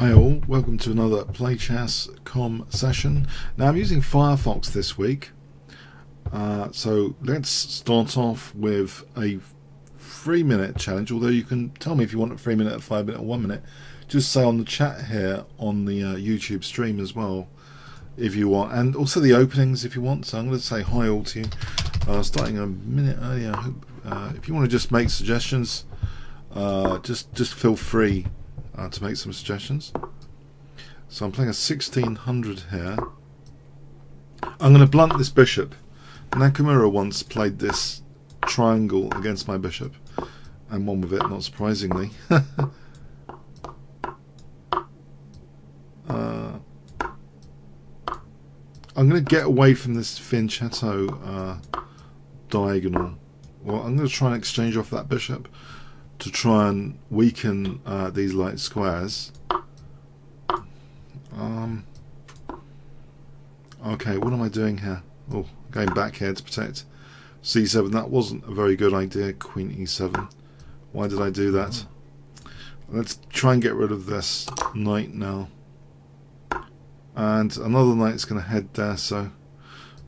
Hi all, welcome to another PlayChess.com session. Now I'm using Firefox this week, so let's start off with a 3-minute challenge, although you can tell me if you want a 3-minute, a 5-minute or 1 minute. Just say on the chat here on the YouTube stream as well if you want, and also the openings if you want. So I'm going to say hi all to you, starting a minute earlier. If you want to just make suggestions, just feel free to make some suggestions. So I'm playing a 1600 here. I'm going to blunt this bishop. Nakamura once played this triangle against my bishop and won with it, not surprisingly. I'm going to get away from this fianchetto diagonal. Well, I'm going to try and exchange off that bishop to try and weaken these light squares. Okay, what am I doing here? Oh, going back here to protect c7. That wasn't a very good idea. Queen e7. Why did I do that? Let's try and get rid of this knight now. And another knight's going to head there, so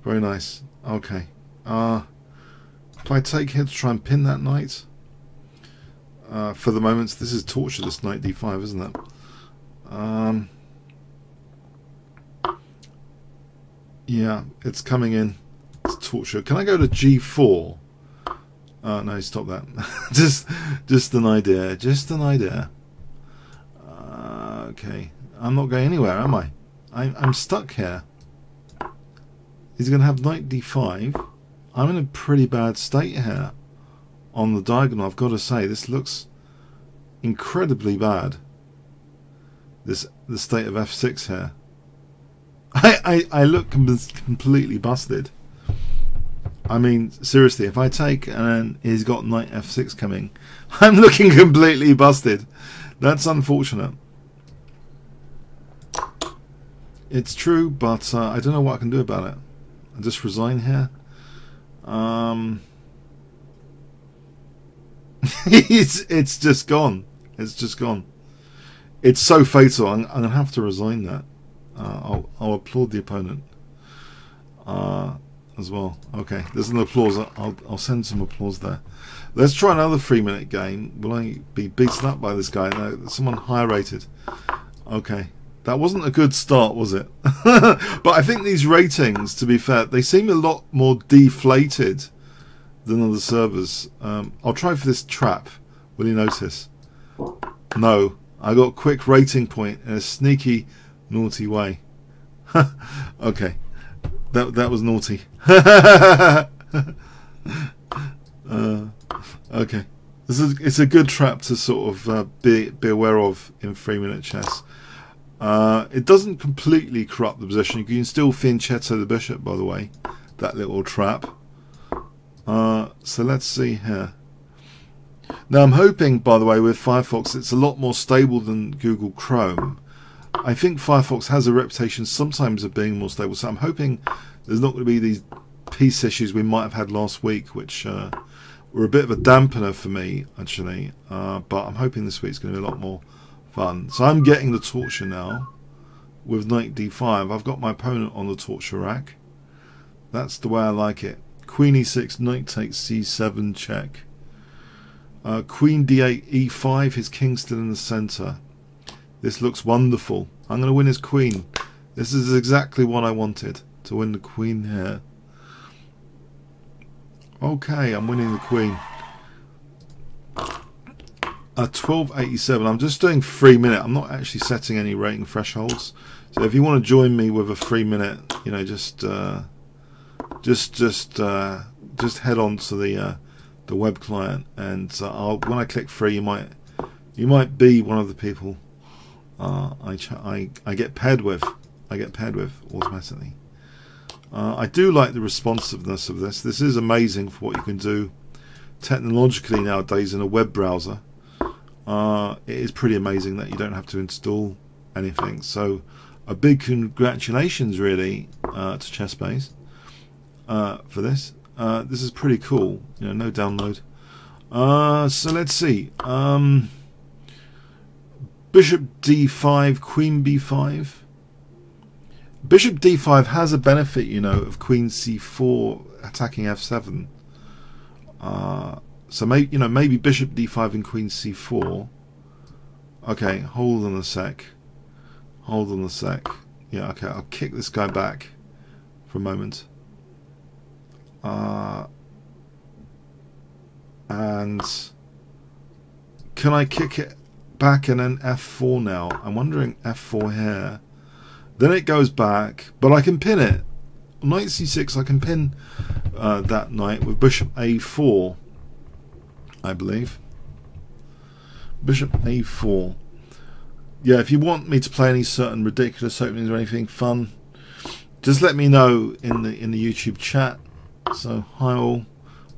very nice. Okay. If I take here to try and pin that knight, for the moment, this is torture, this knight d5, isn't it? Yeah, it's coming in. It's torture. Can I go to g4? No, stop that. just an idea. Just an idea. Okay, I'm not going anywhere, am I? I'm stuck here. He's going to have knight d5. I'm in a pretty bad state here on the diagonal. I've got to say, this looks incredibly bad. The state of f6 here. I look completely busted. I mean, seriously, if I take and he's got knight f6 coming, I'm looking completely busted. That's unfortunate. It's true, but I don't know what I can do about it. I just resign here. It's just gone. It's just gone. It's so fatal. I'm gonna have to resign that. I'll applaud the opponent as well. Okay, there's an applause. I'll send some applause there. Let's try another 3-minute game. Will I be beaten up by this guy? No, someone higher rated. Okay, that wasn't a good start, was it? But I think these ratings, to be fair, they seem a lot more deflated than other servers. I'll try for this trap. Will you notice? No, I got a quick rating point in a sneaky, naughty way. Okay, that was naughty. Okay, it's a good trap to sort of be aware of in 3-minute chess. It doesn't completely corrupt the position. You can still fianchetto the bishop, by the way. That little trap. So let's see here. Now I'm hoping, by the way, with Firefox it's a lot more stable than Google Chrome. I think Firefox has a reputation sometimes of being more stable, so I'm hoping there's not going to be these piece issues we might have had last week, which were a bit of a dampener for me, actually. But I'm hoping this week's going to be a lot more fun. So I'm getting the torture now with knight d5. I've got my opponent on the torture rack. That's the way I like it. Queen e6, knight takes c7, check. Queen d8, e5, his king's still in the centre. This looks wonderful. I'm going to win his queen. This is exactly what I wanted, to win the queen here. Okay, I'm winning the queen. 1287. I'm just doing 3-minute. I'm not actually setting any rating thresholds. So if you want to join me with a 3-minute, you know, just head on to the web client, and when I click free, you might be one of the people I get paired with. I get paired with automatically. I do like the responsiveness of this. This is amazing for what you can do technologically nowadays in a web browser. It is pretty amazing that you don't have to install anything. So a big congratulations really to ChessBase for this. This is pretty cool. You know, no download. So let's see. Bishop d5, queen b5. Bishop d5 has a benefit, you know, of queen c4 attacking f7. So maybe, you know, maybe bishop d5 and queen c4. Okay, hold on a sec. Hold on a sec. Yeah, okay, I'll kick this guy back for a moment. And can I kick it back and then f4 now? I'm wondering f4 here. Then it goes back, but I can pin it. Knight c6, I can pin that knight with bishop a4, I believe. Bishop a4. Yeah, if you want me to play any certain ridiculous openings or anything fun, just let me know in the YouTube chat. So hi all.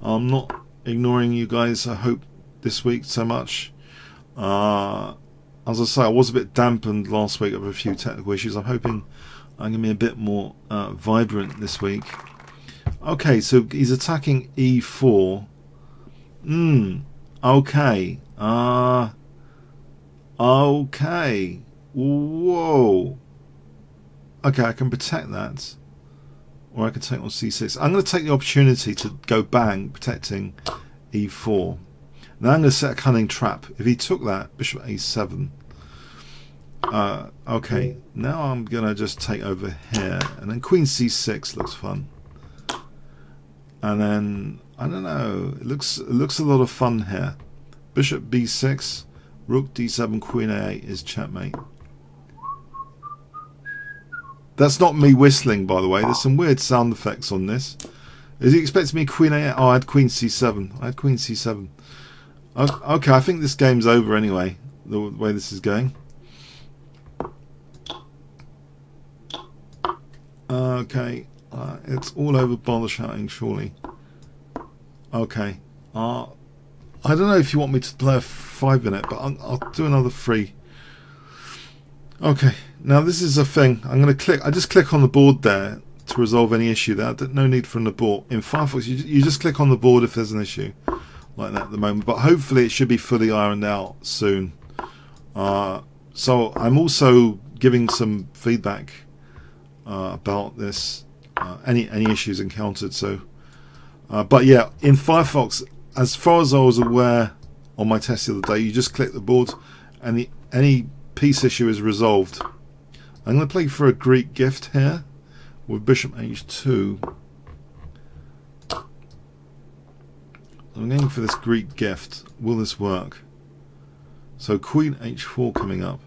I'm not ignoring you guys, I hope, this week so much. As I say, I was a bit dampened last week of a few technical issues. I'm hoping I'm going to be a bit more vibrant this week. Okay, so he's attacking e4. Okay. Okay. Whoa. Okay, I can protect that. Or I can take on c6. I'm going to take the opportunity to go bang, protecting e4. Now I'm going to set a cunning trap. If he took that, bishop a7. Okay, now I'm going to just take over here. And then queen c6 looks fun. And then, I don't know, it looks a lot of fun here. Bishop b6, rook d7, queen a8 is checkmate. That's not me whistling, by the way. There's some weird sound effects on this. Is he expecting me queen a8? Oh, I had queen c7. I had queen c7. Okay, I think this game's over anyway, the way this is going. Okay, it's all over bother shouting, surely. Okay, I don't know if you want me to play a 5-minute, but I'll do another 3. Okay, now this is a thing. I'm going to click. I just click on the board there to resolve any issue there. No need for an abort. In Firefox, you just click on the board if there's an issue like that at the moment. But hopefully it should be fully ironed out soon. So I'm also giving some feedback about this, any issues encountered. So, but yeah, in Firefox, as far as I was aware on my test the other day, you just click the board and any piece issue is resolved. I'm going to play for a Greek gift here with bishop h2. I'm going for this Greek gift. Will this work? So queen h4 coming up.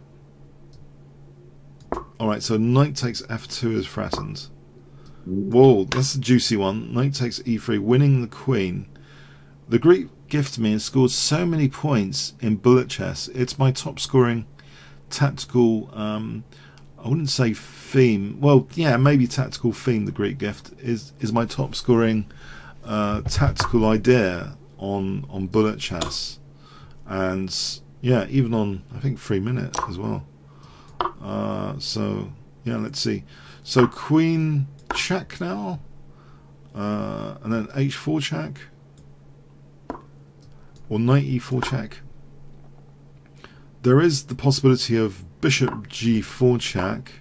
Alright, so knight takes f2 is threatened. Whoa, that's a juicy one. Knight takes e3, winning the queen. The Greek gift me has scored so many points in bullet chess. It's my top scoring tactical, I wouldn't say theme. Well, yeah, maybe tactical theme. The Greek gift is my top scoring tactical idea on bullet chess, and yeah, even on I think 3 minute as well. So yeah, let's see. So queen check now, and then h4 check, or knight e4 check. There is the possibility of bishop g4 check,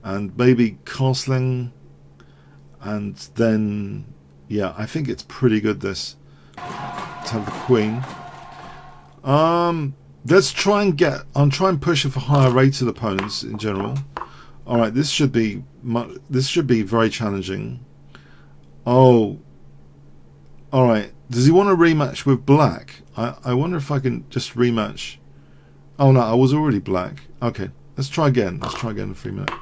and maybe castling, and then yeah, I think it's pretty good this to have the queen. Let's try and get. I'll try and push it for higher rated opponents in general. All right, this should be very challenging. Oh, all right. Does he want a rematch with black? I wonder if I can just rematch. Oh no, I was already black. Okay, let's try again. Let's try again in 3 minutes.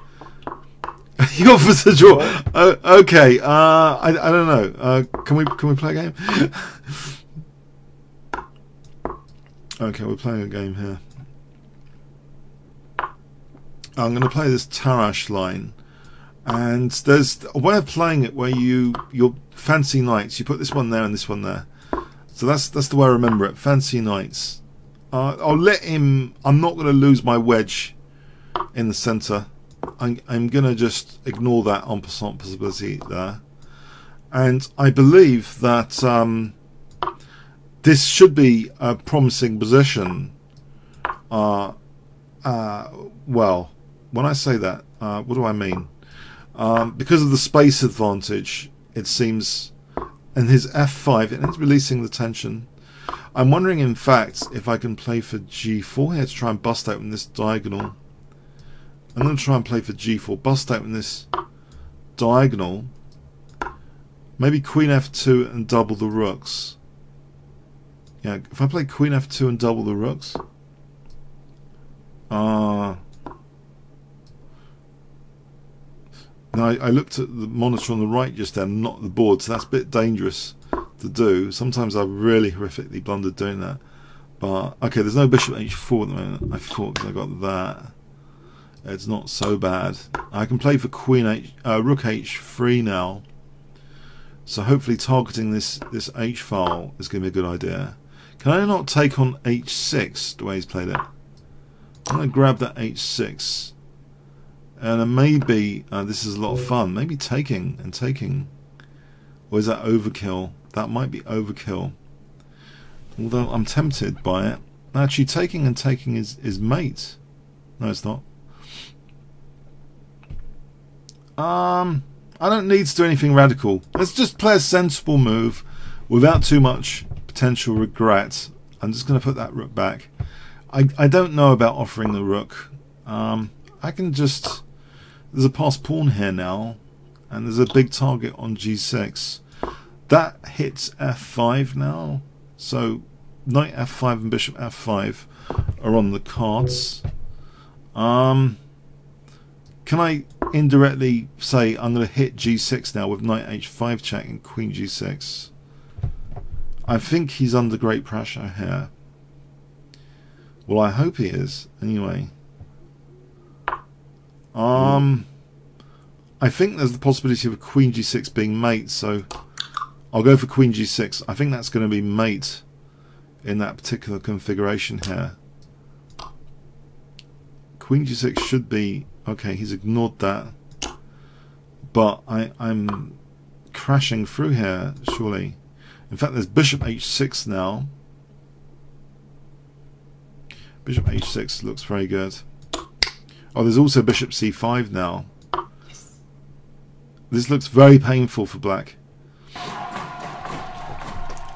He offers a draw. Okay, I don't know. Can we play a game? Okay, we're playing a game here. I'm going to play this Tarash line, and there's a way of playing it where your fancy knights. You put this one there and this one there. So that's the way I remember it. Fancy knights. I'll let him. I'm not going to lose my wedge in the center. I'm going to just ignore that en passant possibility there, and I believe that this should be a promising position well, when I say that, what do I mean? Because of the space advantage, it seems, and his f5, and it's releasing the tension. I'm wondering, in fact, if I can play for g4 here to try and bust open this diagonal. I'm going to try and play for g4, bust open this diagonal. Maybe queen f2 and double the rooks. Yeah, if I play queen f2 and double the rooks. Now I looked at the monitor on the right just then, not the board, so that's a bit dangerous to do. Sometimes I've really horrifically blundered doing that. But okay, there's no bishop h4 at the moment. I thought, because I got that. It's not so bad. I can play for queen rook h3 now. So hopefully targeting this h file is going to be a good idea. Can I not take on h6 the way he's played it? I'm going to grab that h6. And then maybe, this is a lot of fun, maybe taking and taking. Or is that overkill? That might be overkill. Although I'm tempted by it. Actually, taking and taking is mate. No, it's not. I don't need to do anything radical. Let's just play a sensible move without too much potential regret. I'm just going to put that rook back. I don't know about offering the rook. I can just... There's a passed pawn here now, and there's a big target on g6. That hits f5 now, so knight f5 and bishop f5 are on the cards. Can I indirectly say I'm going to hit g6 now with knight h5 check and queen g6? I think he's under great pressure here. Well, I hope he is, anyway. I think there's the possibility of a queen g6 being mate, so I'll go for queen g6. I think that's going to be mate in that particular configuration here. Queen g6 should be... Okay, he's ignored that. But I'm crashing through here, surely. In fact, there's bishop h6 now. Bishop h6 looks very good. Oh, there's also bishop c5 now. This looks very painful for black.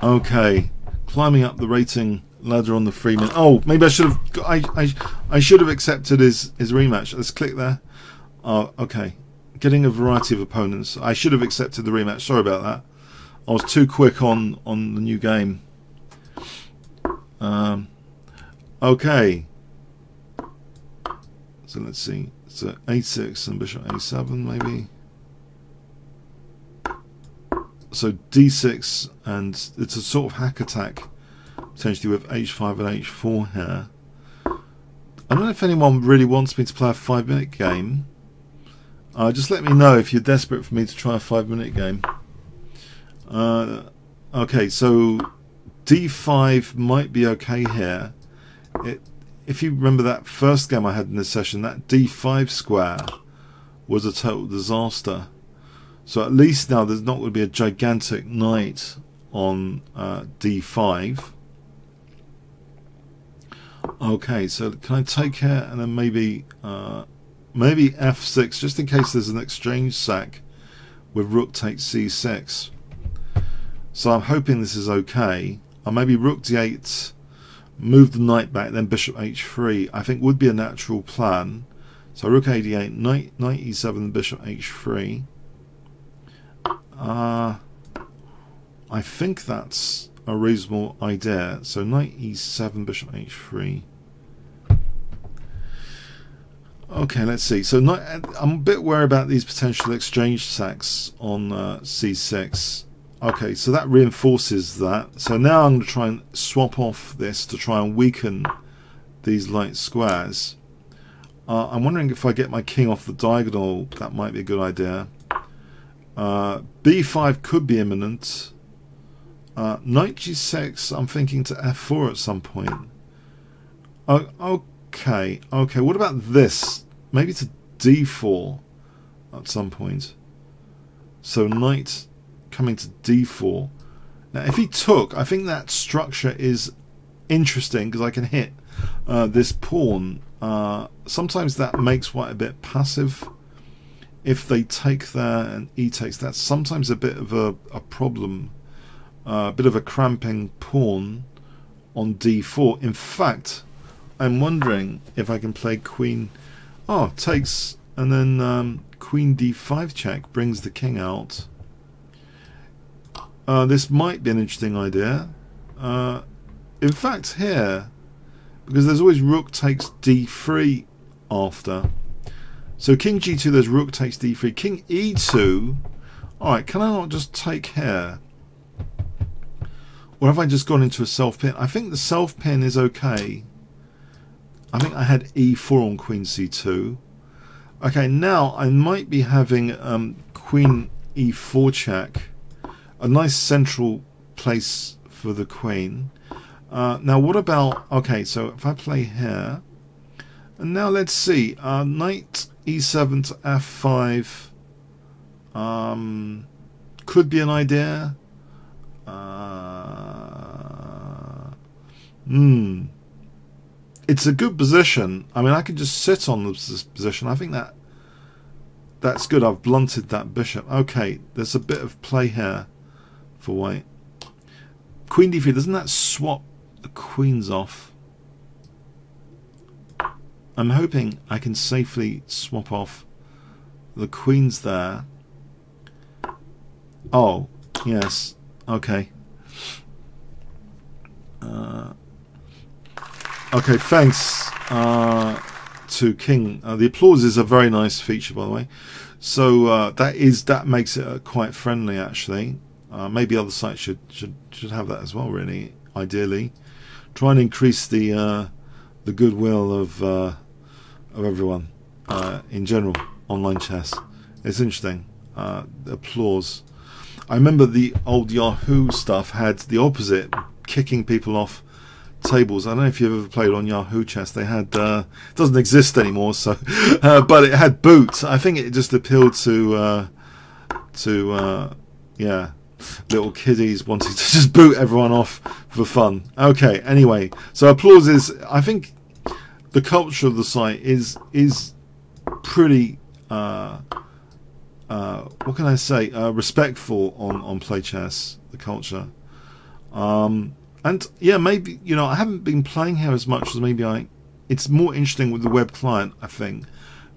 Okay, climbing up the rating ladder on the 3 minute. Oh, maybe I should have. I should have accepted his rematch. Let's click there. Okay, getting a variety of opponents. I should have accepted the rematch. Sorry about that. I was too quick on the new game. Okay. So let's see. So a6 and bishop a7 maybe. So d6, and it's a sort of hack attack potentially with h5 and h4 here. I don't know if anyone really wants me to play a 5-minute game. Just let me know if you're desperate for me to try a 5-minute game. Okay, so d5 might be okay here. If you remember that first game I had in this session, that d5 square was a total disaster. So at least now there's not going to be a gigantic knight on d5. Okay, so can I take here and then maybe f6, just in case there's an exchange sack with rook takes c6. So I'm hoping this is okay. Or maybe rook d8, move the knight back, then bishop h3, I think would be a natural plan. So rook a8, knight e7, bishop h3. I think that's a reasonable idea. So knight e7, bishop h3. Okay, let's see. So I'm a bit worried about these potential exchange sacks on c6. Okay, so that reinforces that. So now I'm going to try and swap off this to try and weaken these light squares. I'm wondering if I get my king off the diagonal, that might be a good idea. b5 could be imminent. Knight g6, I'm thinking to f4 at some point. Okay, what about this? Maybe to d4 at some point. So knight coming to d4. Now if he took, I think that structure is interesting because I can hit this pawn sometimes that makes white a bit passive. If they take there and e takes, that's sometimes a bit of a problem, a bit of a cramping pawn on d4. In fact, I'm wondering if I can play queen. Oh, takes, and then queen d5 check brings the king out. This might be an interesting idea. In fact, here, because there's always rook takes d3 after. So king g2, there's rook takes d3. King e2. Alright, can I not just take here? Or have I just gone into a self-pin? I think the self-pin is okay. I think I had e4 on queen c2. Okay, now I might be having queen e4 check. A nice central place for the queen. Now what about... Okay, so if I play here... And now let's see. Knight e7 to f5 could be an idea. It's a good position. I mean, I could just sit on this position. I think that's good. I've blunted that bishop. Okay, there's a bit of play here for white. Queen d3, doesn't that swap the queens off? I'm hoping I can safely swap off the queens there. Oh, yes. Okay. Okay, thanks to King. The applause is a very nice feature, by the way. So that makes it quite friendly, actually. Maybe other sites should have that as well. Really, ideally, try and increase the goodwill of everyone in general. Online chess, it's interesting. Applause. I remember the old Yahoo stuff had the opposite, kicking people off tables. I don't know if you've ever played on Yahoo chess. They had it doesn't exist anymore, so but it had boot. I think it just appealed to yeah, little kiddies wanting to just boot everyone off for fun. Okay, anyway, so applause is, I think the culture of the site is pretty what can I say, respectful on play chess, the culture. And yeah, maybe, you know, I haven't been playing here as much as maybe it's more interesting with the web client, I think.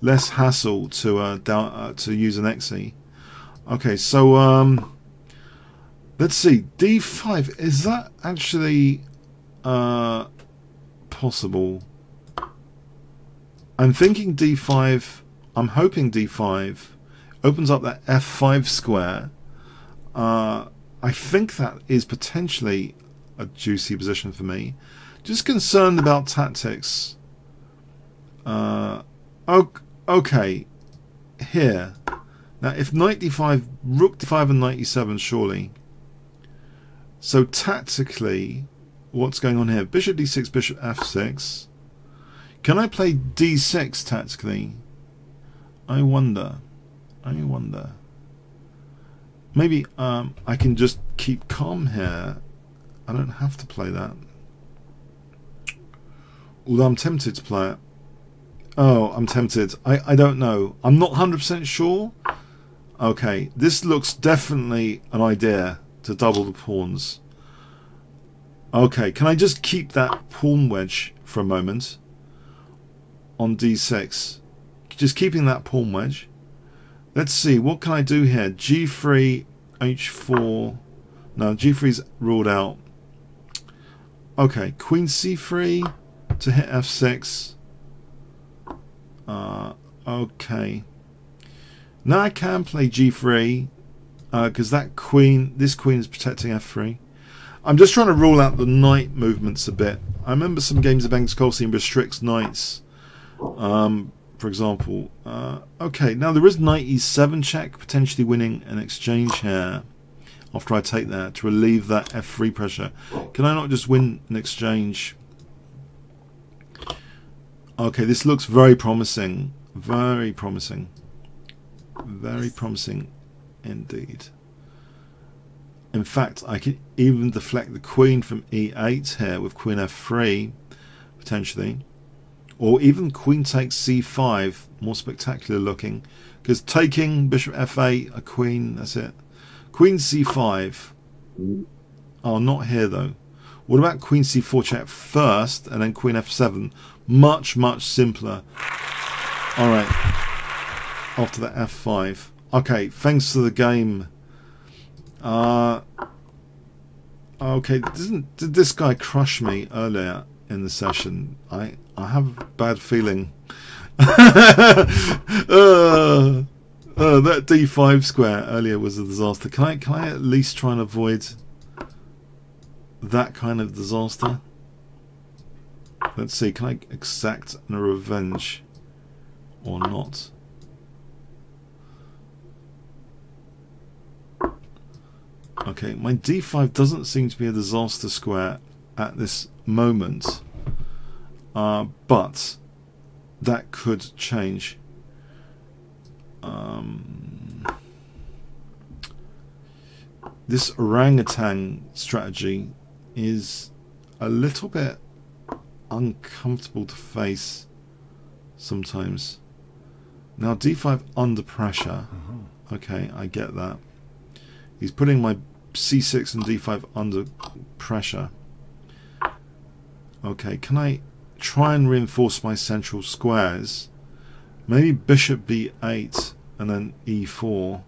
Less hassle to use an exe. Okay, so let's see, d5, is that actually possible? I'm thinking d5, I'm hoping d5 opens up that f5 square. I think that is potentially a juicy position for me. Just concerned about tactics. Okay, here. Now, if knight d5, rook d5 and knight e7, surely. So tactically, what's going on here? Bishop d6, bishop f6. Can I play d6 tactically? I wonder. Maybe I can just keep calm here. I don't have to play that. Although I'm tempted to play it. Oh, I'm tempted. I don't know. I'm not 100% sure. Okay, this looks definitely an idea to double the pawns. Okay, can I just keep that pawn wedge for a moment on d6? Just keeping that pawn wedge. Let's see, what can I do here? g3, h4. No, g3's ruled out. Okay, queen c3 to hit f6. Okay. Now I can play g3 because this queen is protecting f3. I'm just trying to rule out the knight movements a bit. I remember some games of Kingscrusher restricts knights. For example, okay, now there is knight e7 check, potentially winning an exchange here after I take that to relieve that f3 pressure. Can I not just win an exchange? Okay, this looks very promising. Very promising. Very promising indeed. In fact, I could even deflect the queen from e8 here with queen f3, potentially. Or even queen takes c5, more spectacular looking. Because taking bishop f8, a queen, that's it. Queen c5. Oh, not here though. What about queen c4 check first and then queen f7? Much, much simpler. Alright. After that f5. Okay, thanks to the game. Okay, did this guy crush me earlier in the session? I have a bad feeling. That d5 square earlier was a disaster. Can I at least try and avoid that kind of disaster? Let's see, can I exact a revenge or not? Okay, my d5 doesn't seem to be a disaster square at this moment, but that could change. This orangutan strategy is a little bit uncomfortable to face sometimes. Now d5 under pressure. Okay, I get that. He's putting my c6 and d5 under pressure. Okay, can I try and reinforce my central squares? Maybe bishop b8 and then e4.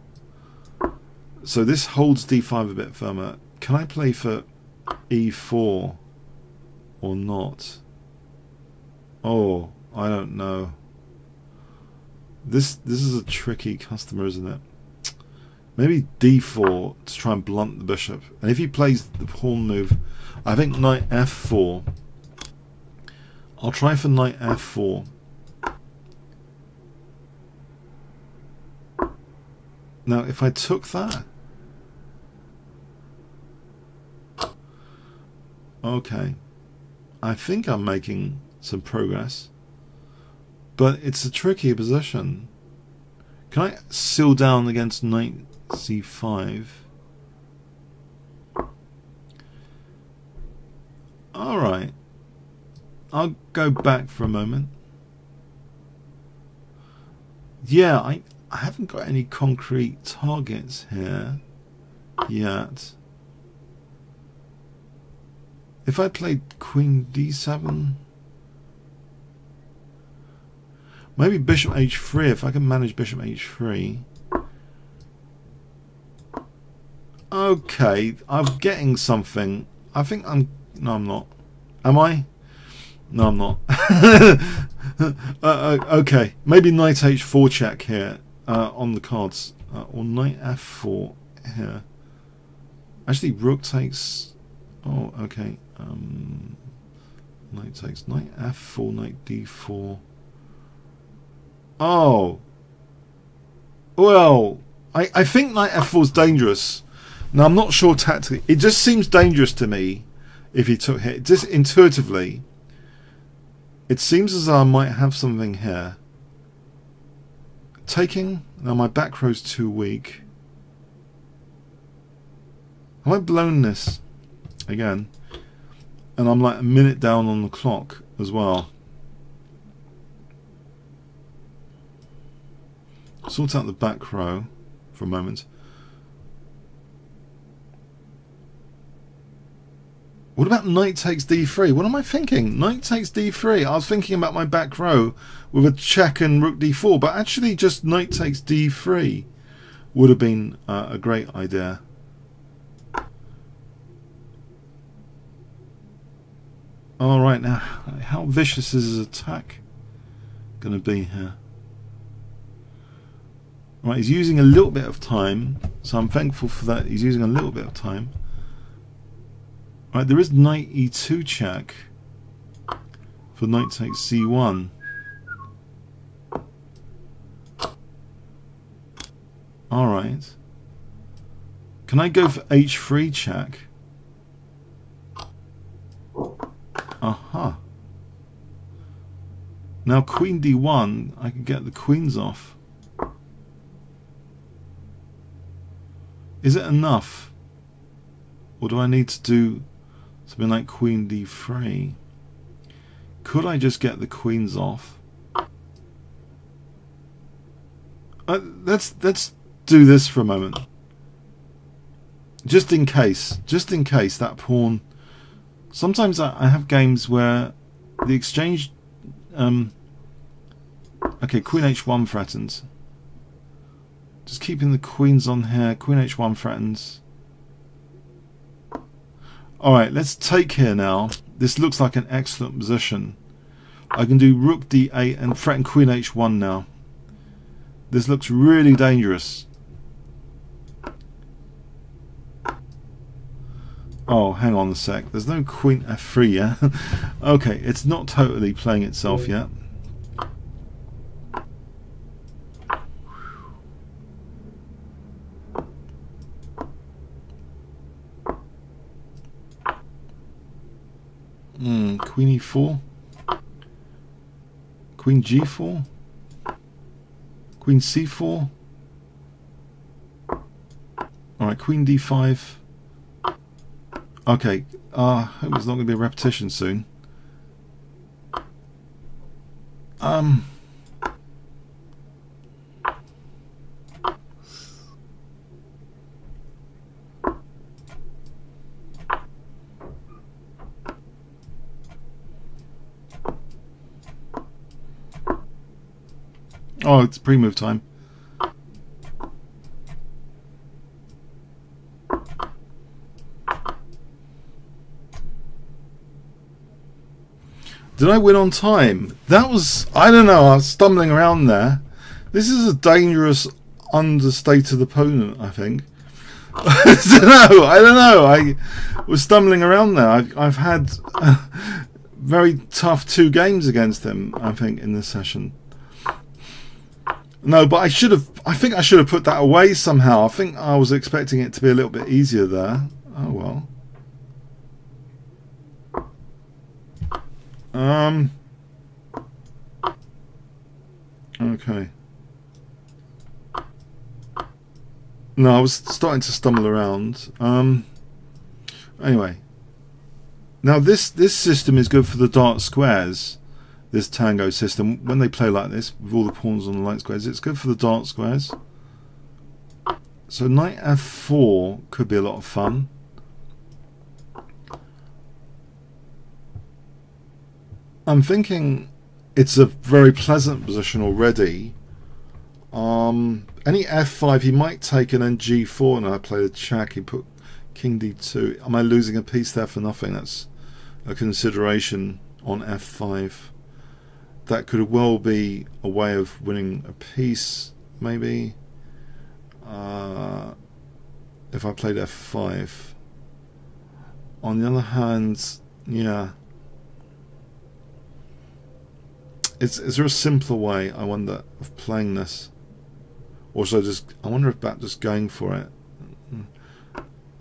So this holds d5 a bit firmer. Can I play for e4 or not? Oh, I don't know. This is a tricky customer, isn't it? Maybe d4 to try and blunt the bishop. And if he plays the pawn move, I think knight f4. I'll try for knight f4. Now, if I took that... Okay. I think I'm making some progress. But it's a tricky position. Can I seal down against knight c5? Alright. I'll go back for a moment. Yeah, I haven't got any concrete targets here yet. If I played queen d7, maybe bishop h3, if I can manage bishop h3. Okay, I'm getting something. I think I'm... No, I'm not. Am I? No, I'm not. Okay, maybe knight h4 check here on the cards. Or knight f4 here. Actually, rook takes... Oh, okay. Knight takes knight f4, knight d4. Oh. Well, I think knight f4 is dangerous. Now, I'm not sure tactically. It just seems dangerous to me if he took hit. Just intuitively, it seems as though I might have something here. Taking. Now, my back row's too weak. Have I blown this again? And I'm like a minute down on the clock as well. Sort out the back row for a moment. What about knight takes d3? What am I thinking? Knight takes d3. I was thinking about my back row with a check and rook d4, but actually just knight takes d3 would have been a great idea. Alright, now, how vicious is his attack going to be here? Right, he's using a little bit of time, so I'm thankful for that. He's using a little bit of time. Right, there is knight e2 check for knight takes c1. Alright. Can I go for h3 check? Aha. Now queen d1, I can get the queens off. Is it enough? Or do I need to do something like queen d3? Could I just get the queens off? Let's do this for a moment. Just in case that pawn. Sometimes I have games where the exchange. Okay, Queen H1 threatens. Just keeping the queens on here. Queen H1 threatens. Alright, let's take here now. This looks like an excellent position. I can do Rook D8 and threaten Queen H1 now. This looks really dangerous. Oh, hang on a sec. There's no Queen F3, yeah? Okay, it's not totally playing itself yet. Queen E4. Queen G4. Queen C4. Alright, Queen D5. Okay, I hope it's not going to be a repetition soon. Oh, it's pre-move time. Did I win on time? That was, I don't know, I was stumbling around there. This is a dangerous, understated opponent, I think. I don't know. I was stumbling around there. I've had very tough 2 games against him, I think, in this session. No, but I think I should have put that away somehow. I think I was expecting it to be a little bit easier there. Oh well. Okay. No, I was starting to stumble around. Anyway. Now this system is good for the dark squares. This tango system, when they play like this, with all the pawns on the light squares, it's good for the dark squares. So knight f4 could be a lot of fun. I'm thinking it's a very pleasant position already. Any f5 he might take, and then g4, and I play the check. He put king d2. Am I losing a piece there for nothing? That's a consideration on f5. That could well be a way of winning a piece, maybe. If I played f5. On the other hand, yeah. Is there a simpler way, I wonder, of playing this? Or should I wonder about just going for it.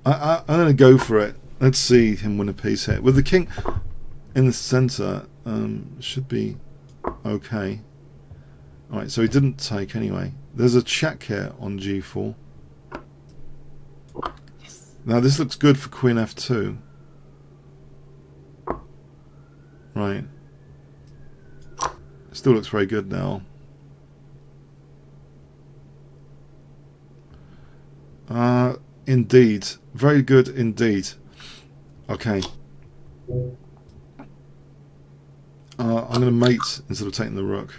I'm going to go for it. Let's see him win a piece here. With the king in the centre, should be okay. Alright, so he didn't take anyway. There's a check here on g4. Yes. Now this looks good for queen f2. Right. Still looks very good now. Indeed. Very good indeed. Okay. I'm going to mate instead of taking the rook.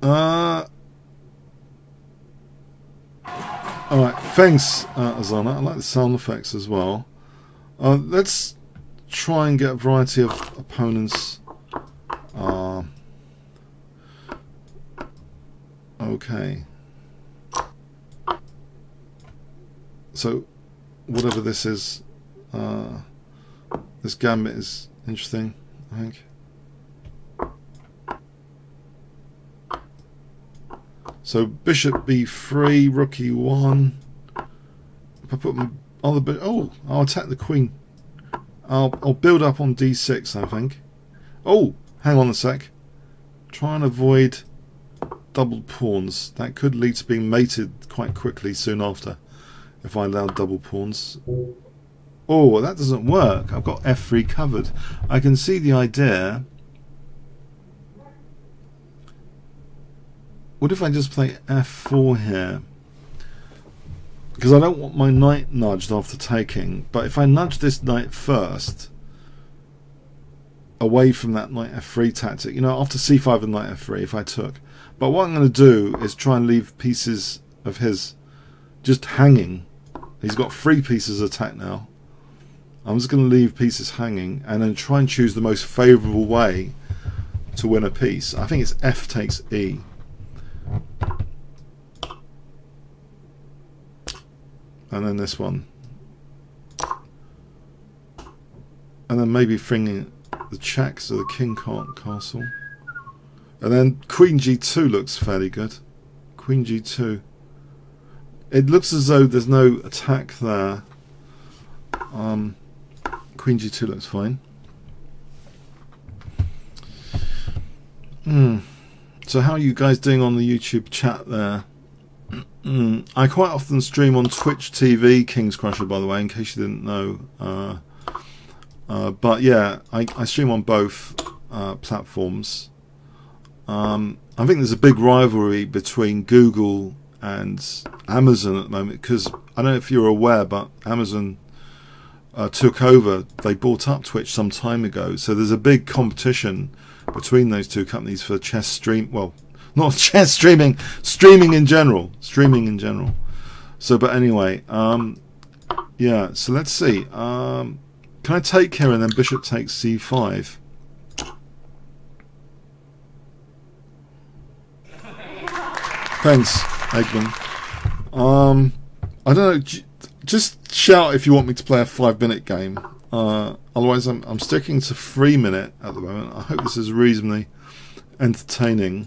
Alright, thanks Azana. I like the sound effects as well. Let's try and get a variety of opponents. Okay. So, whatever this is, this gambit is interesting, I think. So bishop b3, rook e1. If I put my other bit, oh, I'll attack the queen. I'll build up on d6, I think. Oh, hang on a sec. Try and avoid double pawns. That could lead to being mated quite quickly soon after, if I allow double pawns. Oh, that doesn't work. I've got f3 covered. I can see the idea. What if I just play f4 here? Because I don't want my knight nudged after taking. But if I nudge this knight first, away from that knight f3 tactic, you know, after c5 and knight f3 if I took. But what I'm going to do is try and leave pieces of his just hanging. He's got 3 pieces of attack now. I'm just going to leave pieces hanging and then try and choose the most favourable way to win a piece. I think it's f takes e. And then this one. And then maybe bringing the check so the king can't castle. And then queen g2 looks fairly good. Queen g2. It looks as though there's no attack there. Queen g2 looks fine. So how are you guys doing on the YouTube chat there? I quite often stream on Twitch TV, Kingscrusher, by the way, in case you didn't know. But yeah, I stream on both platforms. I think there's a big rivalry between Google and Amazon at the moment, because I don't know if you're aware, but Amazon took over. They bought up Twitch some time ago, so there's a big competition between those two companies for chess stream. Well, not chess streaming, streaming in general. So, but anyway, yeah. So let's see. Can I take here and then bishop takes c5? Thanks, Eggman. I don't know. Just shout if you want me to play a 5-minute game. Otherwise, I'm sticking to 3-minute at the moment. I hope this is reasonably entertaining.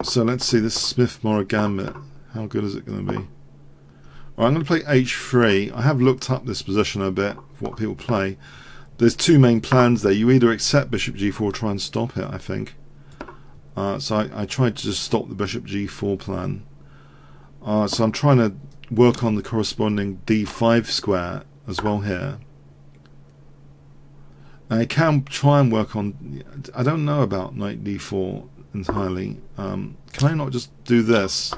So let's see this Smith-Morra Gambit. How good is it going to be? Right, I'm going to play h3. I have looked up this position a bit, for what people play. There's 2 main plans there. You either accept bishop g4 or try and stop it, I think. So I tried to just stop the bishop g4 plan. So I'm trying to work on the corresponding d5 square as well here. I can try and work on... I don't know about knight d4 entirely. Can I not just do this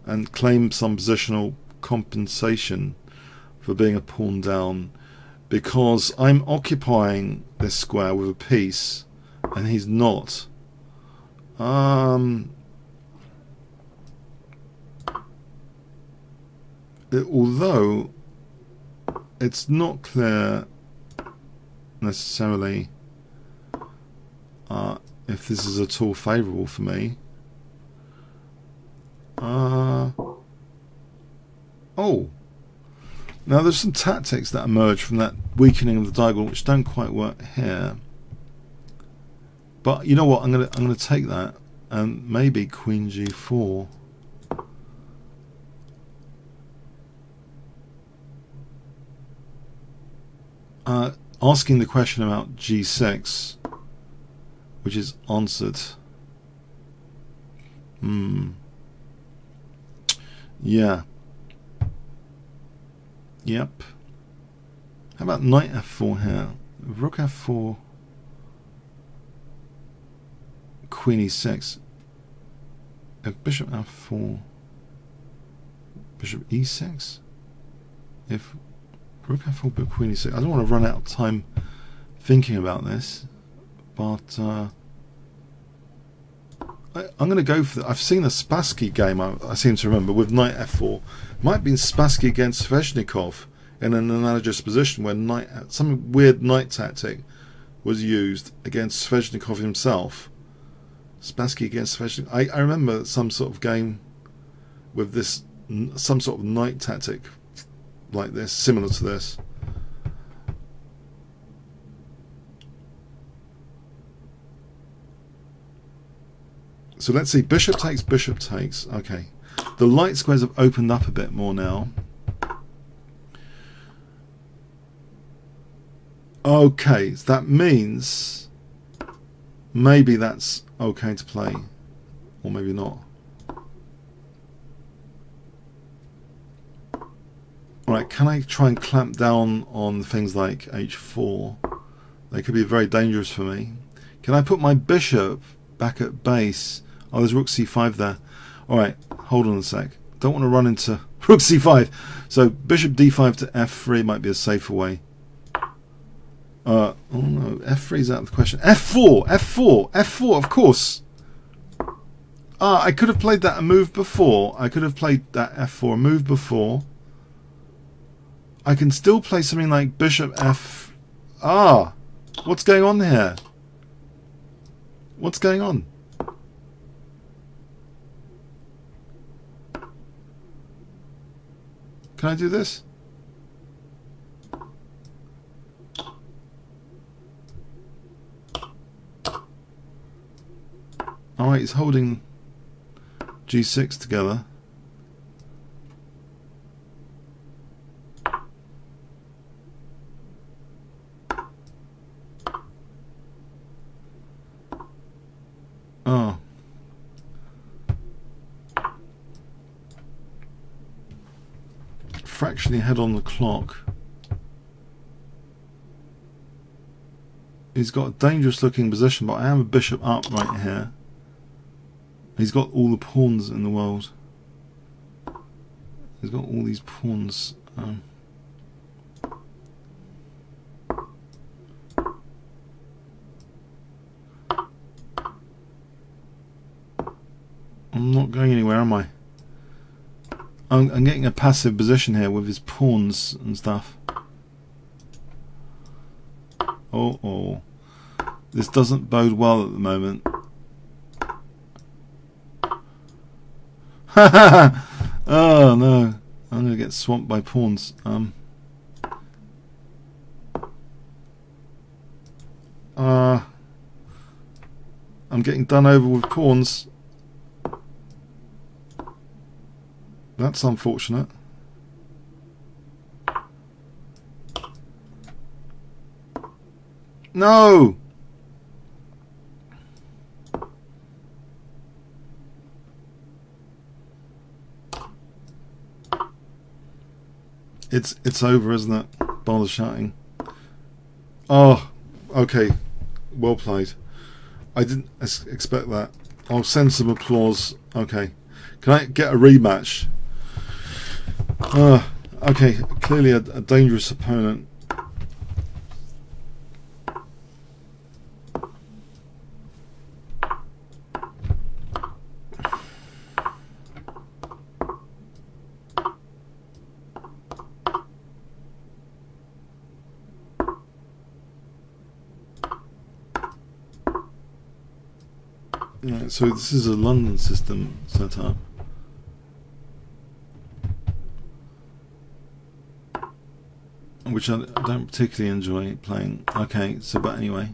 and claim some positional compensation for being a pawn down? Because I'm occupying this square with a piece and he's not. Although it's not clear necessarily if this is at all favourable for me. Oh, now there's some tactics that emerge from that weakening of the diagonal which don't quite work here. But you know what? I'm gonna take that and maybe queen g4. Asking the question about g6, which is answered. Yeah. Yep. How about knight f4 here? Rook f4. Queen e6. If bishop f4. Bishop e6. If rook f4 but queen e6. I don't want to run out of time thinking about this, but I'm going to go for I've seen a Spassky game, I seem to remember, with knight f4. Might have been Spassky against Sveshnikov in an analogous position where some weird knight tactic was used against Sveshnikov himself. Spassky against Sveshnikov. I remember some sort of game with this, some sort of knight tactic like this, similar to this. So let's see, bishop takes, bishop takes. Okay, the light squares have opened up a bit more now. Okay, so that means maybe that's okay to play, or maybe not. can I try and clamp down on things like h4? They could be very dangerous for me. Can I put my bishop back at base? Oh, there's rook c5 there. Alright, hold on a sec. Don't want to run into rook c5. So bishop d5 to f3 might be a safer way. Oh no, f3 is out of the question. f4, f4, f4, of course. Ah, I could have played that a move before. I could have played that f4 a move before. I can still play something like bishop f... Ah! What's going on here? What's going on? Can I do this? Alright, he's holding g6 together. Oh. Fractionally ahead on the clock. He's got a dangerous looking position, but I am a bishop up right here. He's got all the pawns in the world. He's got all these pawns. I'm not going anywhere, am I? I'm getting a passive position here with his pawns and stuff. Oh. This doesn't bode well at the moment. Oh no, I'm going to get swamped by pawns. I'm getting done over with pawns. That's unfortunate. No! It's over, isn't it? Bother shouting. Oh, okay. Well played. I didn't expect that. I'll send some applause. Okay. Can I get a rematch? Okay. Clearly a dangerous opponent. Right, so this is a London system setup. Which I don't particularly enjoy playing. Okay, so but anyway.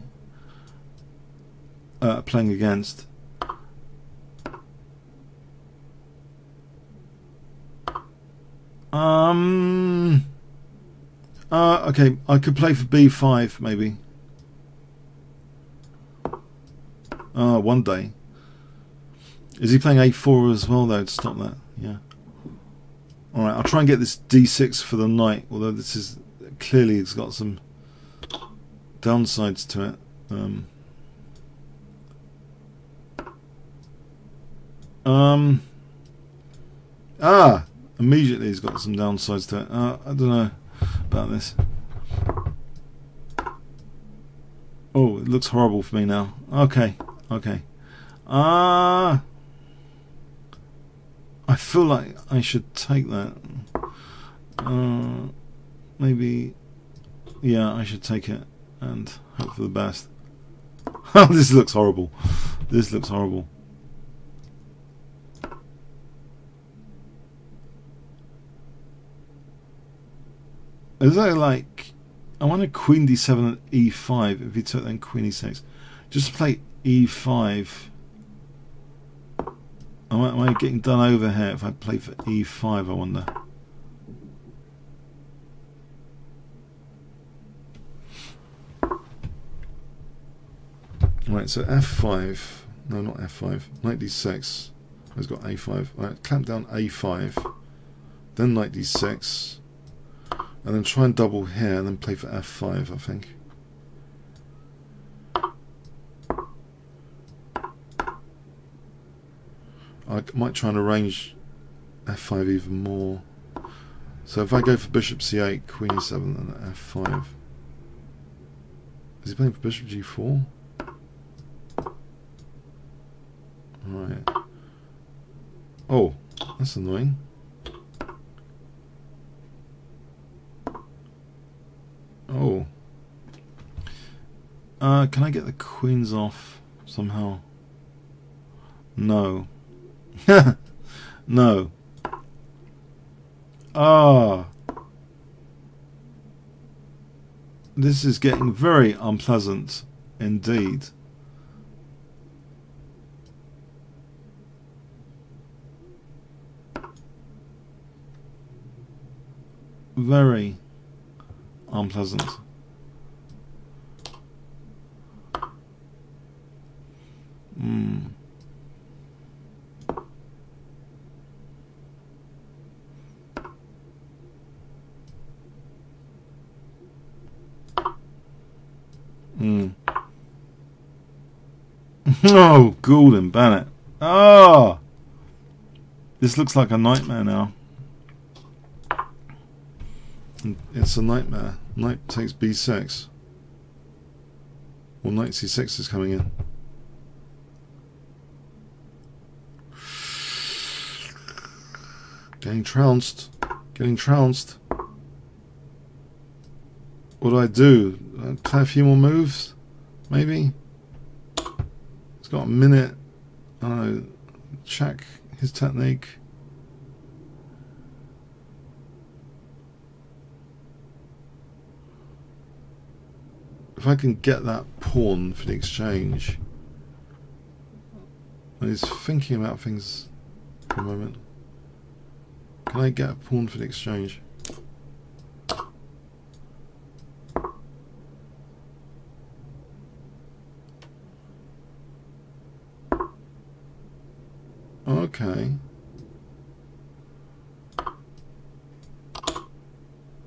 Playing against. Okay, I could play for b5 maybe. One day. Is he playing a4 as well though to stop that? Yeah. Alright, I'll try and get this d6 for the knight, although this is clearly it's got some downsides to it. Immediately he's got some downsides to it. I don't know about this. Oh, it looks horrible for me now. Okay. I feel like I should take that. Maybe, yeah, I should take it and hope for the best. This looks horrible. This looks horrible. Is there like, I want a queen d7 and e5 if you took then queen e6. Just play e5. Am I getting done over here if I play for e5, I wonder? Right, so f5. No, not f5. Knight d6. He's got a5. Right, clamp down a5. Then knight d6. and then try and double here, and then play for f5, I think. I might try and arrange f5 even more. So if I go for bishop c8, queen e7, and f5. Is he playing for bishop g4? Alright. Oh, that's annoying. Oh. Can I get the queens off somehow? No. No. Ah. This is getting very unpleasant indeed. Very unpleasant. Oh, Gordon Bennett. Ah, this looks like a nightmare now. It's a nightmare. Knight takes b6. Well, knight c6 is coming in. Getting trounced. Getting trounced. What do I do? Play a few more moves? Maybe? He's got a minute. I don't know. Check his technique. If I can get that pawn for the exchange. And he's thinking about things for a moment. Can I get a pawn for the exchange? Okay.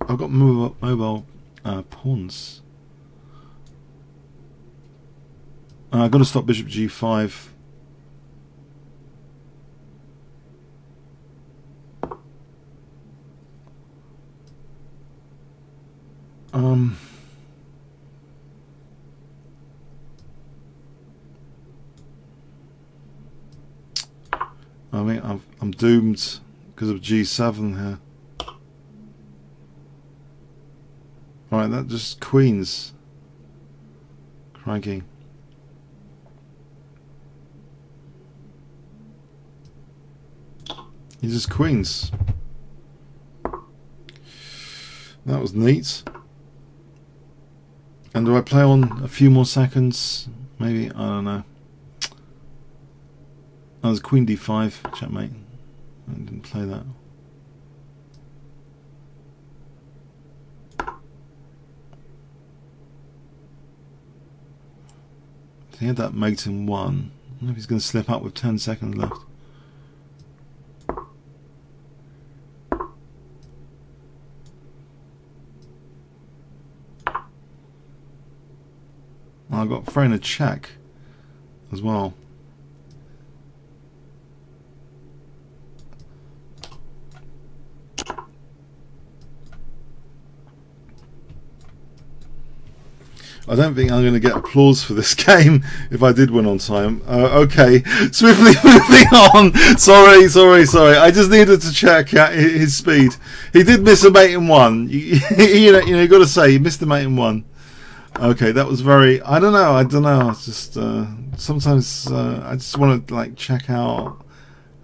I've got mobile pawns. I've got to stop bishop g5. I mean, I'm doomed because of g7 here. Right, that just queens. Crikey. He just queens. That was neat. And do I play on a few more seconds? Maybe, I don't know. Oh, there's queen d5, checkmate. I didn't play that. He had that mate in 1. I don't know if he's going to slip up with 10 seconds left. I've got thrown a check as well. I don't think I'm going to get applause for this game if I did win on time. Okay, swiftly moving on. Sorry. I just needed to check his speed. He did miss a mate in 1. You know, you got to say he missed a mate in 1. Okay, that was very. I don't know. It's just sometimes I just want to like check out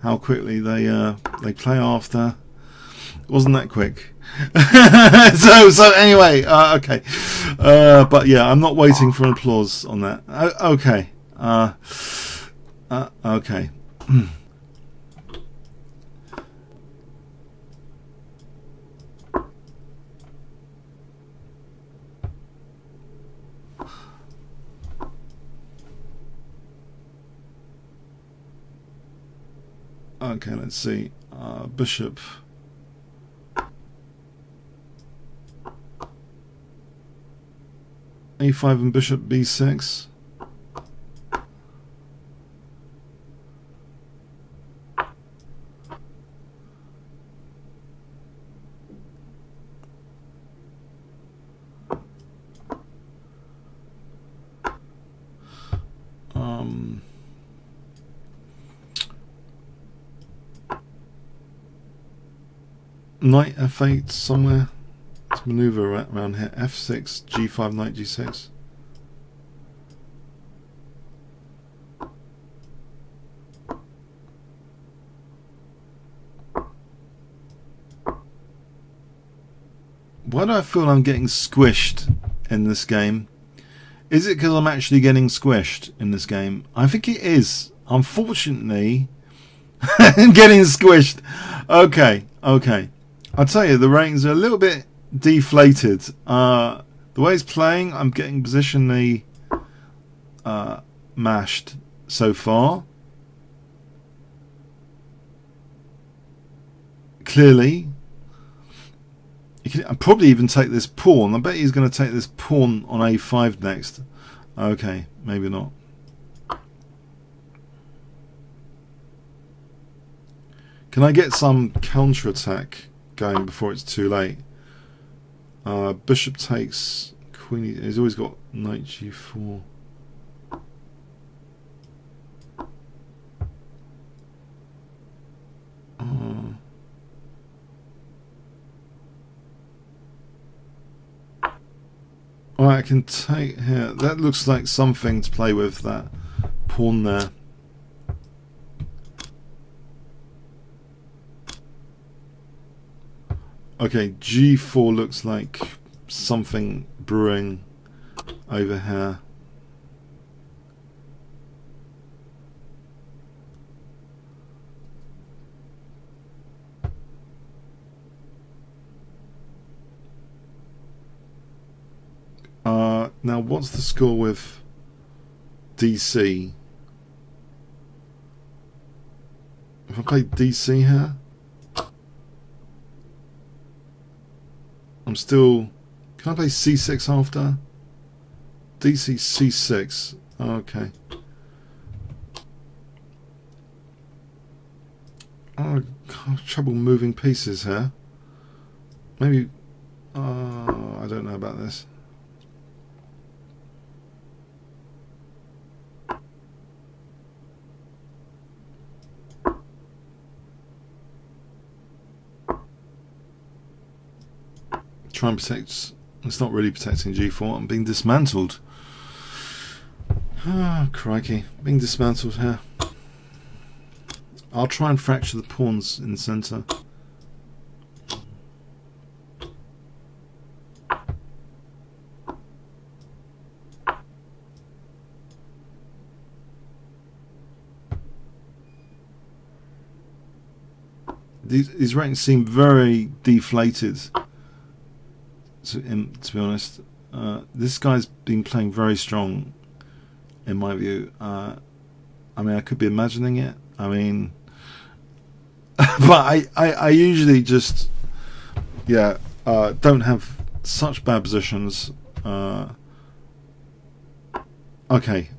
how quickly they play after. It wasn't that quick. so anyway, okay, but yeah, I'm not waiting for an applause on that. Okay, okay. Okay, let's see. Bishop. a5 and bishop b6. Knight f8 somewhere. Let's maneuver around here. f6, g5, knight g6. Why do I feel I'm getting squished in this game? Is it because I'm actually getting squished in this game? I think it is. Unfortunately, I'm getting squished. Okay, okay. I'll tell you, the ratings are a little bit deflated. The way it's playing, I'm getting positionally mashed so far. Clearly. You can probably even take this pawn. I bet he's going to take this pawn on a5 next. Okay, maybe not. Can I get some counter-attack going before it's too late? Bishop takes queen. He's always got knight g4. Alright, I can take here. That looks like something to play with, that pawn there. Okay, g4 looks like something brewing over here. Now, what's the score with DC? If I play DC here, I'm still... Can I play C6 after? DC C6. Okay. Oh, I have trouble moving pieces here. Maybe... I don't know about this. Try and protect. It's not really protecting g4. I'm being dismantled. Ah, crikey. Being dismantled here. I'll try and fracture the pawns in the centre. These ratings seem very deflated. To be honest, this guy's been playing very strong, in my view. I mean, I could be imagining it. I mean, but I usually just, yeah, don't have such bad positions. Okay,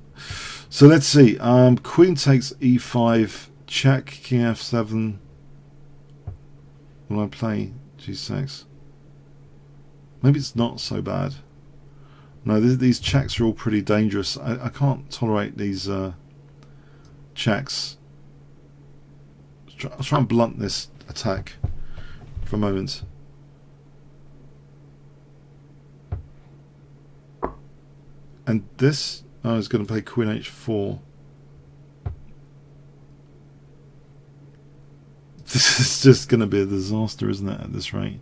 so let's see. Queen takes e5, check, king f7. Will I play g6? Maybe it's not so bad. No, these checks are all pretty dangerous. I can't tolerate these checks. I'll try and blunt this attack for a moment. And this, I was going to play queen h4. This is just going to be a disaster, isn't it, at this rate?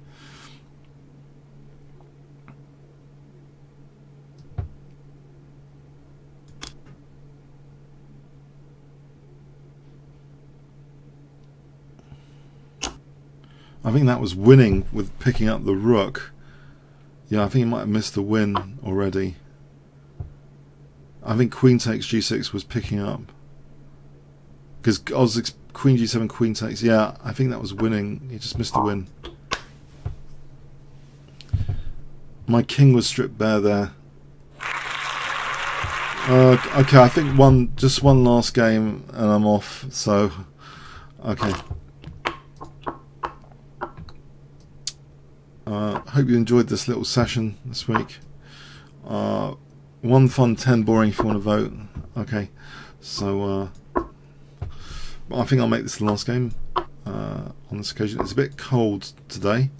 I think that was winning with picking up the rook. Yeah, I think he might have missed the win already. I think queen takes g6 was picking up. Because queen g7, queen takes. Yeah, I think that was winning. He just missed the win. My king was stripped bare there. Okay, I think just one last game and I'm off. So, okay. Hope you enjoyed this little session this week. 1 fun, 10 boring if you want to vote. Okay, so I think I'll make this the last game on this occasion. It's a bit cold today.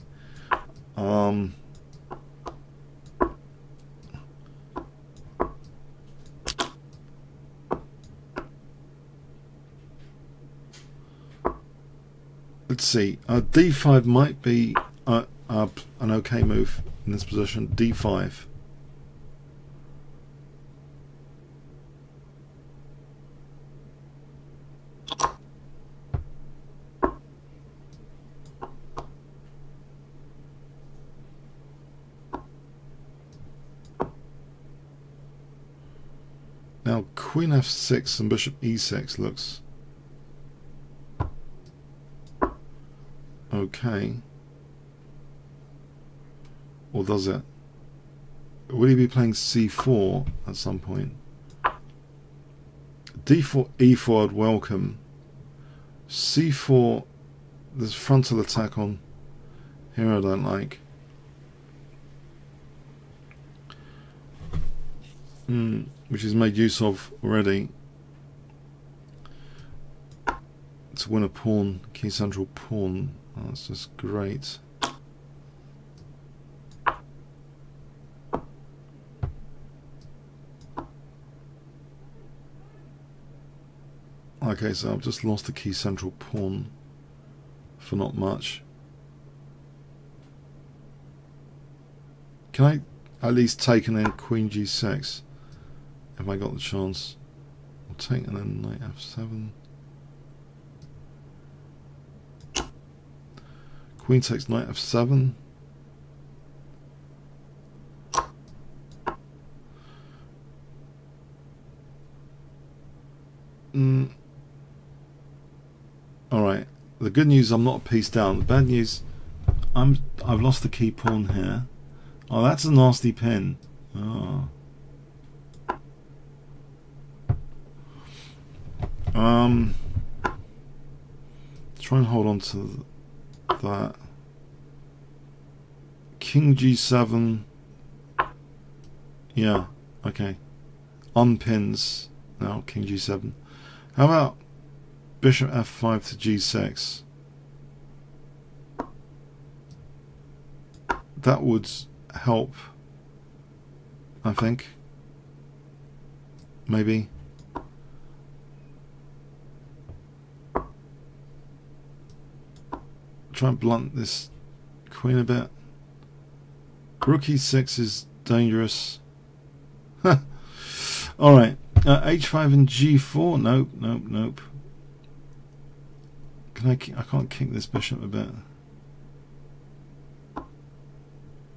Let's see. D5 might be an okay move in this position. D5. Now Queen F6 and Bishop E6 looks okay. Or does it? Will he be playing C4 at some point? D4, E4 I'd welcome. C4, there's frontal attack on here I don't like. Which is made use of already to win a pawn, key central pawn. Oh, that's just great. Okay, so I've just lost the key central pawn for not much. Can I at least take and then Queen G6 if I got the chance? I'll take and then Knight F7. Queen takes Knight F7. Alright, the good news, I'm not a piece down. The bad news, I've lost the key pawn here. Oh, that's a nasty pin. Oh. Try and hold on to that. King G7. Yeah, okay. Unpins now, King G7. How about Bishop F5 to G6? That would help, I think. Maybe. Try and blunt this queen a bit. Rook E6 is dangerous. Alright. H5 and G4. Nope, nope, nope. I can't kick this bishop a bit.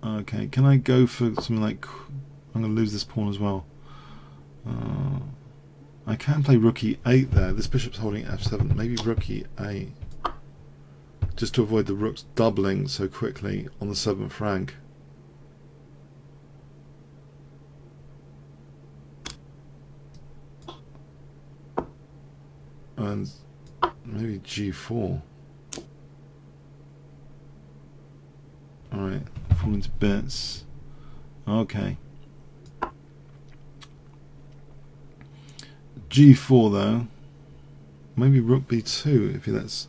Okay, can I go for something like... I'm going to lose this pawn as well. I can play rook e8 there. This bishop's holding f7. Maybe rook e8. Just to avoid the rooks doubling so quickly on the 7th rank. And maybe G4. Alright, falling to bits. Okay. G4 though. Maybe rook B2 if he lets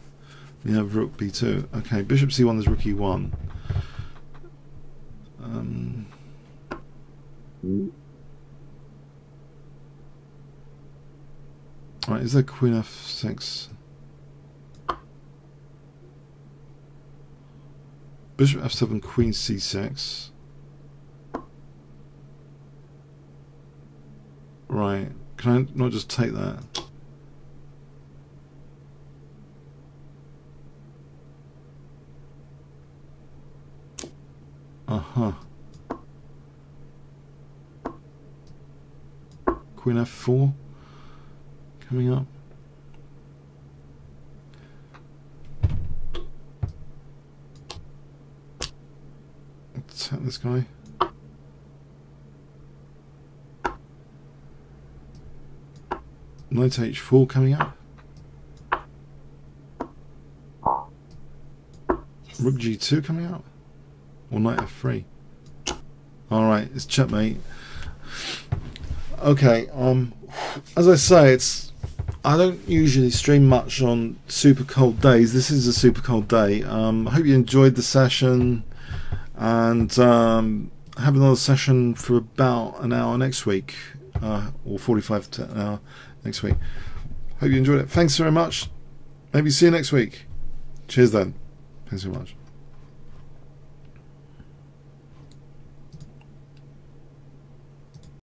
me have rook B2. Okay, bishop C1 is rook E1. Alright, is there Queen F6? Bishop F7, Queen C6. Right, can I not just take that? Uh-huh. Queen F4 coming up. Attack this guy. Knight h4 coming up. Rook g2 coming up. Or knight f3. Alright, it's checkmate. Okay, as I say, I don't usually stream much on super cold days. This is a super cold day. I hope you enjoyed the session, and have another session for about an hour next week, or 45 to an hour next week. Hope you enjoyed it. Thanks very much. Maybe see you next week. Cheers then. Thanks so much.